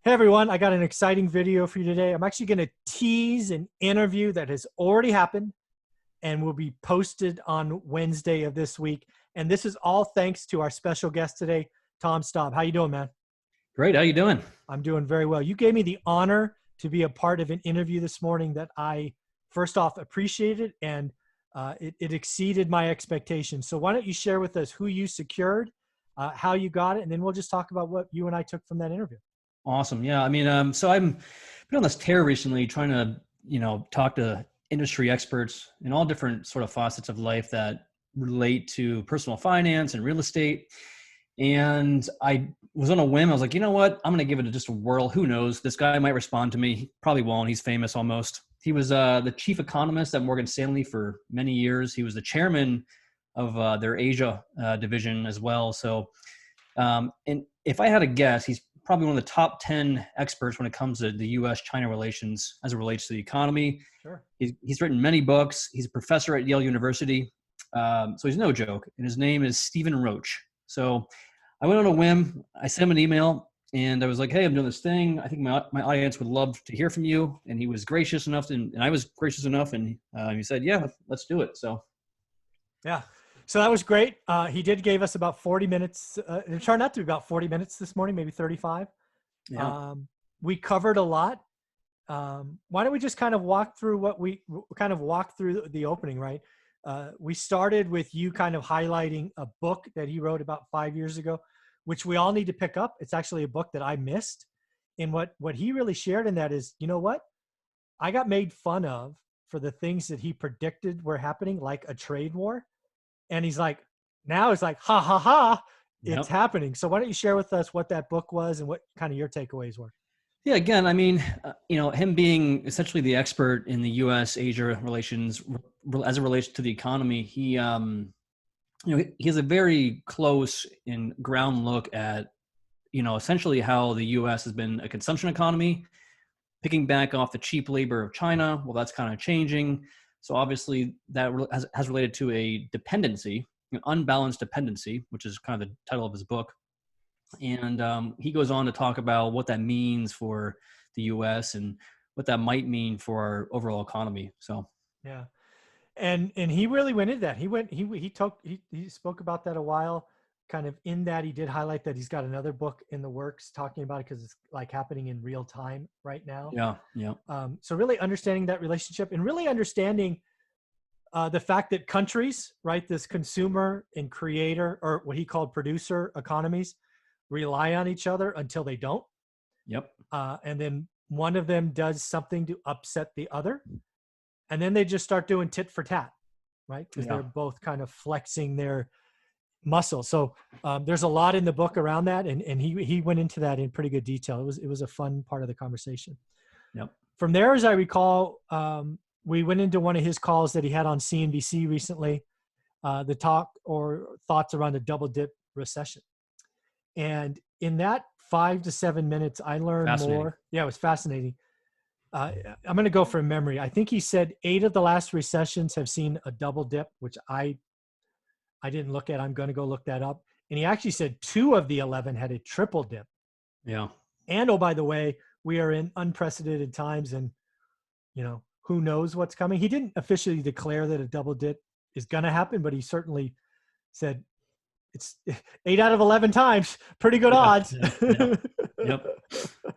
Hey everyone, I got an exciting video for you today. I'm actually going to tease an interview that has already happened and will be posted on Wednesday of this week. And this is all thanks to our special guest today, Tom Staub. How you doing, man? Great. How you doing? I'm doing very well. You gave me the honor to be a part of an interview this morning that I first off appreciated, and it exceeded my expectations. So why don't you share with us who you secured, how you got it, and then we'll just talk about what you and I took from that interview. Awesome. Yeah. So I'm been on this tear recently, trying to, talk to industry experts in all different sort of facets of life that relate to personal finance and real estate. And I was on a whim. I was like, you know what? I'm going to give it just a whirl. Who knows? This guy might respond to me. He probably won't. He's famous almost. He was the chief economist at Morgan Stanley for many years. He was the chairman of their Asia division as well. So, and if I had to guess, he's probably one of the top 10 experts when it comes to the U.S.-China relations as it relates to the economy. Sure. He's written many books. He's a professor at Yale University. So he's no joke. And his name is Stephen Roach. So I went on a whim. I sent him an email and I was like, hey, I'm doing this thing. I think my audience would love to hear from you. And he was gracious enough and I was gracious enough. And he said, yeah, let's do it. So. Yeah. So that was great. He did gave us about 40 minutes. It turned out to be about 40 minutes this morning, maybe 35. Yeah. We covered a lot. Why don't we just kind of walk through the opening, right? We started with you kind of highlighting a book that he wrote about 5 years ago, which we all need to pick up. It's actually a book that I missed. And what he really shared in that is, you know what? I got made fun of for the things that he predicted were happening, like a trade war. And he's like, now it's like, ha, ha, ha, it's happening. So why don't you share with us what that book was and what kind of your takeaways were? Yeah, again, I mean, him being essentially the expert in the U.S.-Asia relations as it relates to the economy, he has a very close and ground look at, essentially how the U.S. has been a consumption economy, picking back off the cheap labor of China. Well, that's kind of changing. So obviously that has related to a dependency, an unbalanced dependency, which is kind of the title of his book. And he goes on to talk about what that means for the U.S. and what that might mean for our overall economy. So, yeah. And he really went into that. He spoke about that a while, kind of in that he did highlight that he's got another book in the works talking about it because it's like happening in real time right now. Yeah. Yeah. So really understanding that relationship and really understanding the fact that countries, right, this consumer and creator, or what he called producer economies, rely on each other until they don't. Yep. And then one of them does something to upset the other. And then they just start doing tit for tat, right? Because they're both kind of flexing their muscle. So there's a lot in the book around that. And he went into that in pretty good detail. It was a fun part of the conversation. Yep. From there, as I recall, we went into one of his calls that he had on CNBC recently, the talk or thoughts around the double dip recession. And in that 5 to 7 minutes, I learned more. Yeah, it was fascinating. I'm going to go from memory. I think he said 8 of the last recessions have seen a double dip, which I didn't look at. I'm going to go look that up. And he actually said 2 of the 11 had a triple dip. Yeah. And oh, by the way, we are in unprecedented times, and who knows what's coming. He didn't officially declare that a double dip is going to happen, but he certainly said it's 8 out of 11 times, pretty good odds. Yeah. Yep.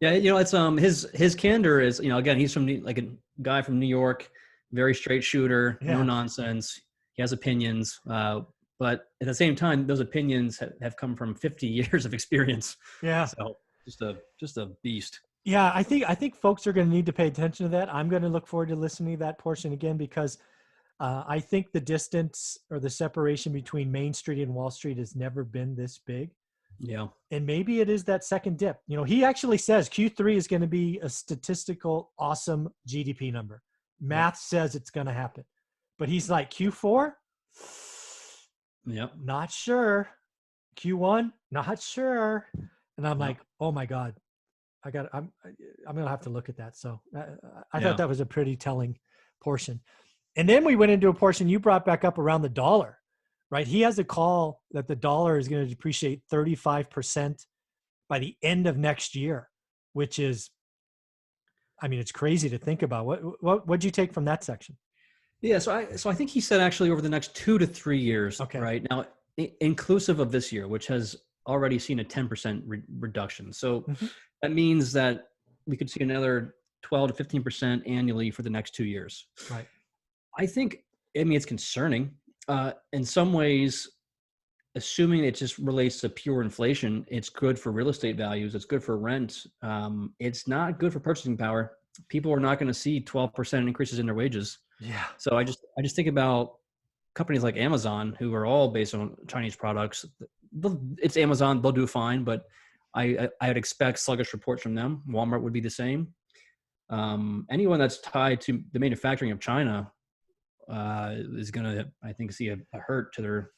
Yeah. It's his candor is, again, he's from like a guy from New York, very straight shooter, no nonsense. He has opinions, but at the same time, those opinions have come from 50 years of experience. Yeah. So just a beast. Yeah. I think folks are going to need to pay attention to that. I'm going to look forward to listening to that portion again, because I think the distance or the separation between Main Street and Wall Street has never been this big. Yeah. And maybe it is that second dip. He actually says Q3 is going to be a statistical awesome GDP number. Math says it's going to happen. But he's like, Q4? Yep. Not sure. Q1? Not sure. And I'm like, oh my God. I'm going to have to look at that. So I thought that was a pretty telling portion. And then we went into a portion you brought back up around the dollar, right? He has a call that the dollar is going to depreciate 35% by the end of next year. which is, I mean, it's crazy to think about. What'd you take from that section? Yeah, so I think he said actually over the next 2 to 3 years, Okay. right now, inclusive of this year, which has already seen a 10% reduction. So that means that we could see another 12 to 15% annually for the next 2 years. Right. I mean, it's concerning. In some ways, assuming it just relates to pure inflation, it's good for real estate values. It's good for rent. It's not good for purchasing power. People are not going to see 12% increases in their wages. Yeah. So I just think about companies like Amazon, who are all based on Chinese products. It's Amazon; they'll do fine, but I would expect sluggish reports from them. Walmart would be the same. Anyone that's tied to the manufacturing of China is going to, I think, see a hurt to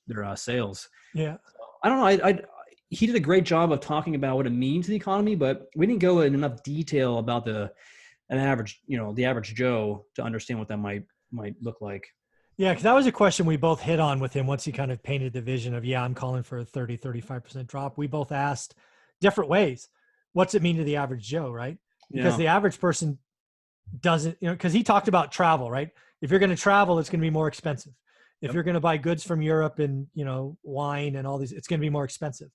their sales. Yeah. I don't know. He did a great job of talking about what it means to the economy, but we didn't go in enough detail about the average Joe to understand what that might look like. Yeah, because that was a question we both hit on with him once he kind of painted the vision of, I'm calling for a 35% drop. We both asked different ways. What's it mean to the average Joe, right? Because the average person doesn't, because he talked about travel, right? If you're going to travel, it's going to be more expensive. If you're going to buy goods from Europe and, wine and all these, it's going to be more expensive.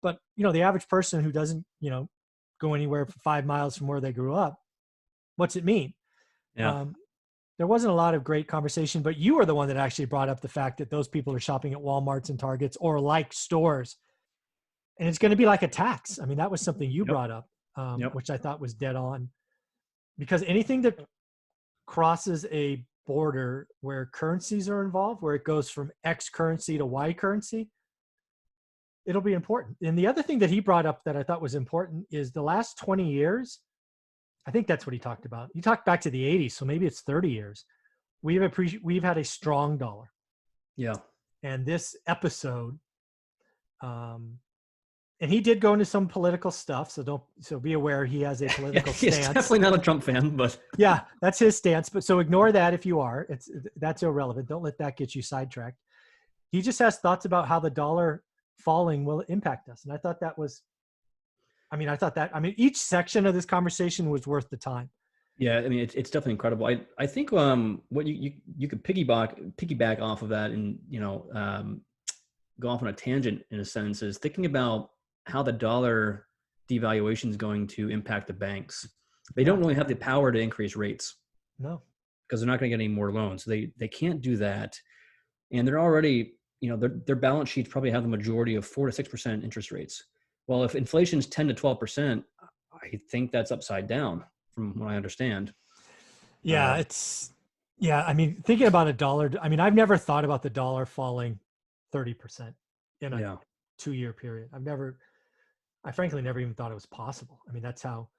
But, the average person who doesn't, go anywhere 5 miles from where they grew up, what's it mean? Yeah. There wasn't a lot of great conversation, but you were the one that actually brought up the fact that those people are shopping at Walmarts and Targets or like stores. And it's going to be like a tax. I mean, that was something you brought up, which I thought was dead on. Because anything that crosses a border where currencies are involved, where it goes from X currency to Y currency, it'll be important. And the other thing that he brought up that I thought was important is the last 20 years, I think that's what he talked about. He talked back to the 80s, so maybe it's 30 years. We've had a strong dollar. Yeah. And this episode, and he did go into some political stuff, so be aware he has a political stance. He's definitely not a Trump fan, but yeah, that's his stance. But so ignore that if you are. That's irrelevant. Don't let that get you sidetracked. He just has thoughts about how the dollar falling will impact us, and I thought that was. Each section of this conversation was worth the time. Yeah, I mean, it's definitely incredible. I think what you could piggyback off of that and go off on a tangent in a sense is thinking about how the dollar devaluation is going to impact the banks. They don't really have the power to increase rates. No, because they're not going to get any more loans. They can't do that, and they're already their balance sheets probably have the majority of 4 to 6% interest rates. Well, if inflation is 10 to 12%, I think that's upside down from what I understand. Yeah, thinking about a dollar, I've never thought about the dollar falling 30% in a 2-year period. I frankly never even thought it was possible. I mean, that's how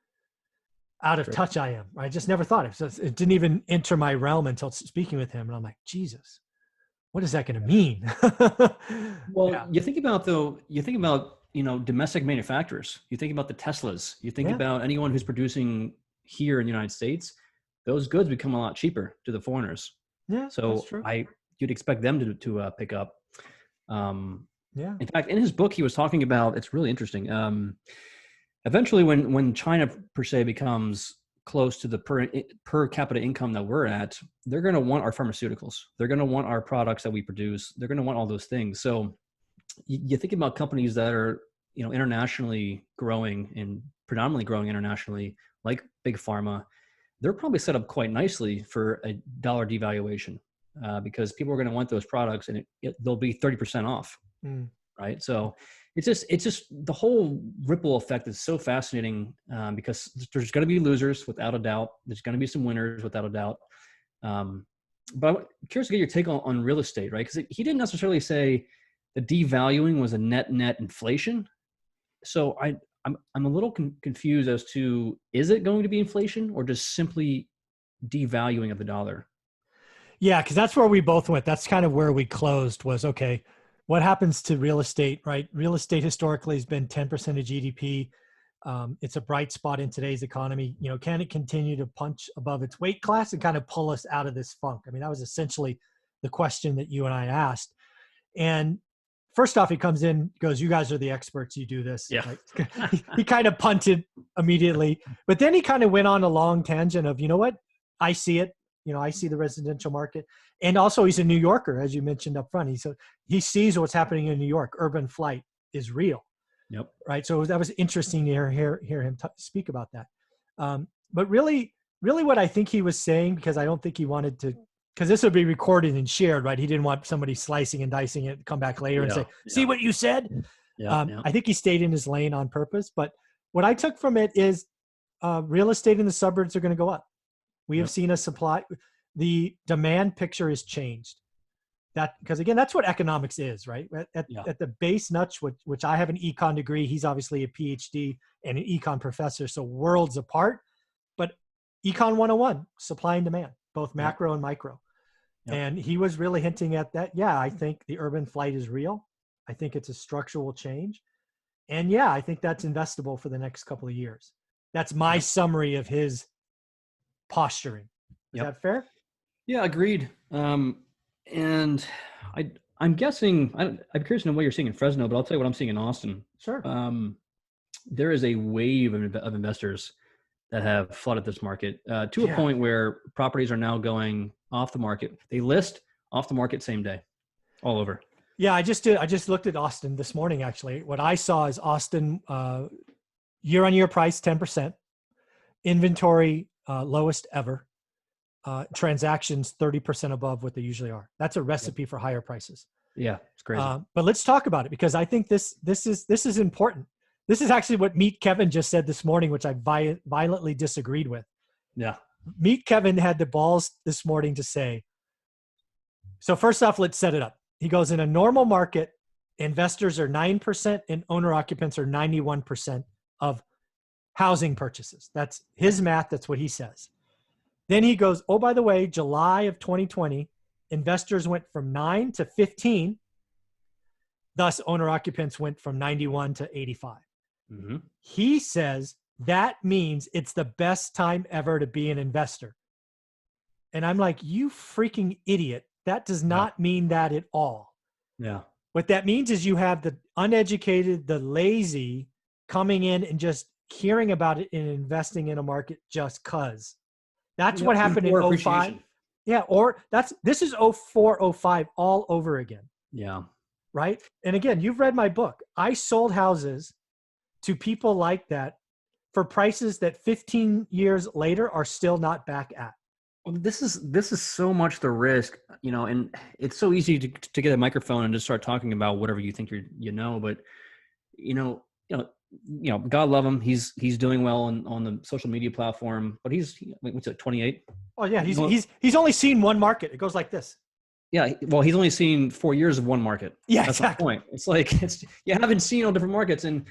out of touch I am. I just never thought it didn't even enter my realm until speaking with him. And I'm like, Jesus, what is that going to mean? Well, you think about domestic manufacturers. You think about the Teslas. You think about anyone who's producing here in the United States. Those goods become a lot cheaper to the foreigners. Yeah, so that's true. You'd expect them to pick up. In fact, in his book, he was talking about. It's really interesting. Eventually, when China per se becomes close to the per capita income that we're at, they're going to want our pharmaceuticals. They're going to want our products that we produce. They're going to want all those things. So you think about companies that are, internationally growing and predominantly growing internationally, like Big Pharma, they're probably set up quite nicely for a dollar devaluation because people are going to want those products and they'll be 30% off. Right. So it's just the whole ripple effect is so fascinating because there's going to be losers without a doubt. There's going to be some winners without a doubt. But I'm curious to get your take on real estate, right? Because he didn't necessarily say the devaluing was a net inflation. So I'm a little confused as to, is it going to be inflation or just simply devaluing of the dollar? Yeah, because that's where we both went. That's kind of where we closed was, okay, what happens to real estate, right? Real estate historically has been 10% of GDP. It's a bright spot in today's economy. Can it continue to punch above its weight class and kind of pull us out of this funk? I mean, that was essentially the question that you and I asked. And first off, he comes in, goes, you guys are the experts. You do this. Yeah. Right? He kind of punted immediately. But then he kind of went on a long tangent of, you know what? I see it. You know, I see the residential market. And also he's a New Yorker, as you mentioned up front. He sees what's happening in New York. Urban flight is real. Yep. Right. So that was interesting to hear him speak about that. But really what I think he was saying, because I don't think he wanted to, because this would be recorded and shared, right? He didn't want somebody slicing and dicing it, come back later and say, see what you said? I think he stayed in his lane on purpose. But what I took from it is real estate in the suburbs are going to go up. We have seen the demand picture has changed. That, because again, that's what economics is, right? At the base nuts, which I have an econ degree. He's obviously a PhD and an econ professor, so worlds apart. But econ 101, supply and demand, both macro and micro. And he was really hinting at that. Yeah, I think the urban flight is real. I think it's a structural change. And yeah, I think that's investable for the next couple of years. That's my summary of his posturing. Is that fair? Yeah, agreed. And I'm guessing, I'm curious to know what you're seeing in Fresno, but I'll tell you what I'm seeing in Austin. Sure. There is a wave of investors that have flooded this market to a point where properties are now going off the market. They list off the market same day, all over. Yeah, I just looked at Austin this morning, actually. What I saw is Austin year-on-year price 10%, inventory lowest ever, transactions 30% above what they usually are. That's a recipe for higher prices. Yeah, it's crazy. But let's talk about it, because I think this is important. This is actually what Meet Kevin just said this morning, which I violently disagreed with. Yeah. Meet Kevin had the balls this morning to say, so first off, let's set it up. He goes, in a normal market, investors are 9% and owner occupants are 91% of housing purchases. That's his math. That's what he says. Then he goes, oh, by the way, July of 2020, investors went from 9 to 15. Thus, owner occupants went from 91 to 85. Mm-hmm. He says that means it's the best time ever to be an investor. And I'm like, you freaking idiot. That does not mean that at all. Yeah. What that means is you have the uneducated, the lazy coming in and just hearing about it and investing in a market just cause. That's what happened in 05. Yeah. Or this is 04, 05 all over again. Yeah. Right. And again, you've read my book. I sold houses to people like that for prices that 15 years later are still not back at. Well, this is so much the risk, and it's so easy to get a microphone and just start talking about whatever you think but God love him. He's doing well on the social media platform, but what's it, 28? Oh yeah. He's only seen one market. It goes like this. Yeah. Well, he's only seen 4 years of one market. Yeah, that's exactly. the point. It's like, you haven't seen all different markets, and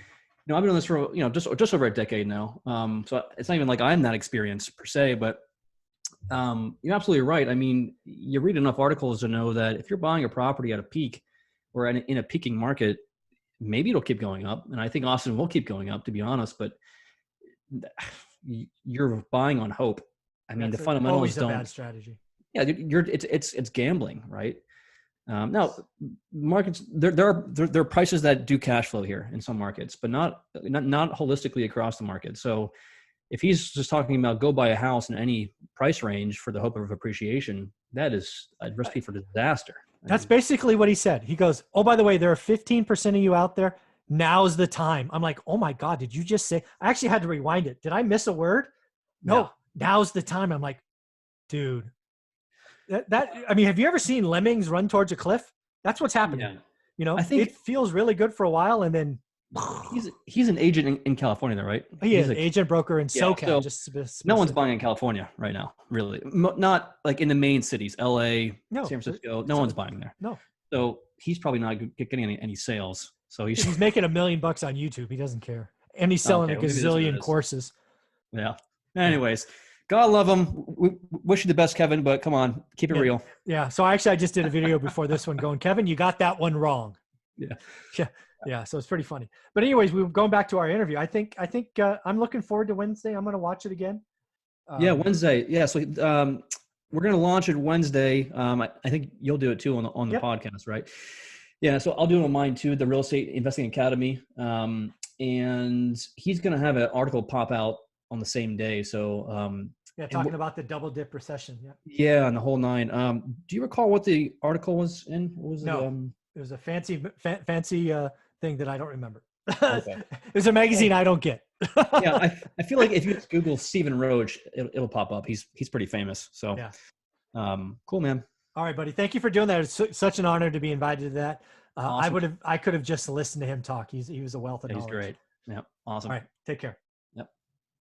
I've been doing this for, just over a decade now. So it's not even like I'm that experienced per se, but you're absolutely right. I mean, you read enough articles to know that if you're buying a property at a peak or in a peaking market, maybe it'll keep going up. And I think Austin will keep going up, to be honest, but you're buying on hope. I mean, the fundamentals always a bad strategy. Yeah. It's gambling, right? Now markets, there are prices that do cash flow here in some markets, but not holistically across the market. So if he's just talking about go buy a house in any price range for the hope of appreciation, that is a recipe for disaster. That's basically what he said. He goes, oh, by the way, there are 15% of you out there. Now's the time. I'm like, oh my God, did you just say? I actually had to rewind it. Did I miss a word? No. Now's the time. I'm like, dude, I mean, have you ever seen lemmings run towards a cliff? That's what's happening. Yeah. I think it feels really good for a while, and then he's an agent in California, though, right? He is an agent broker in SoCal. So no one's buying in California right now, really. Not like in the main cities, LA, San Francisco. No one's buying there. No. So he's probably not getting any sales. So he's making $1 million on YouTube. He doesn't care, and he's selling a gazillion courses. Yeah. Anyways, God love him. We wish you the best, Kevin. But come on, keep it real. Yeah. So I just did a video before this one, going, Kevin, you got that one wrong. Yeah. Yeah, so it's pretty funny. But anyways, we were going back to our interview. I think I'm looking forward to Wednesday. I'm going to watch it again. Wednesday. Yeah, so we're going to launch it Wednesday. I think you'll do it too on the podcast, right? Yeah, so I'll do it on mine too, the Real Estate Investing Academy. and he's going to have an article pop out on the same day. So, Yeah, talking about the double dip recession. Yeah. yeah, and the whole nine. Do you recall what the article was in? What was it? No, it was a fancy thing that I don't remember. Okay. It was a magazine I don't get. Yeah, I feel like if you just Google Stephen Roach, it'll pop up. He's pretty famous. So, yeah. Cool, man. All right, buddy. Thank you for doing that. It's such an honor to be invited to that. Awesome. I could have just listened to him talk. He was a wealth of knowledge. He's great. Yeah, awesome. All right, take care.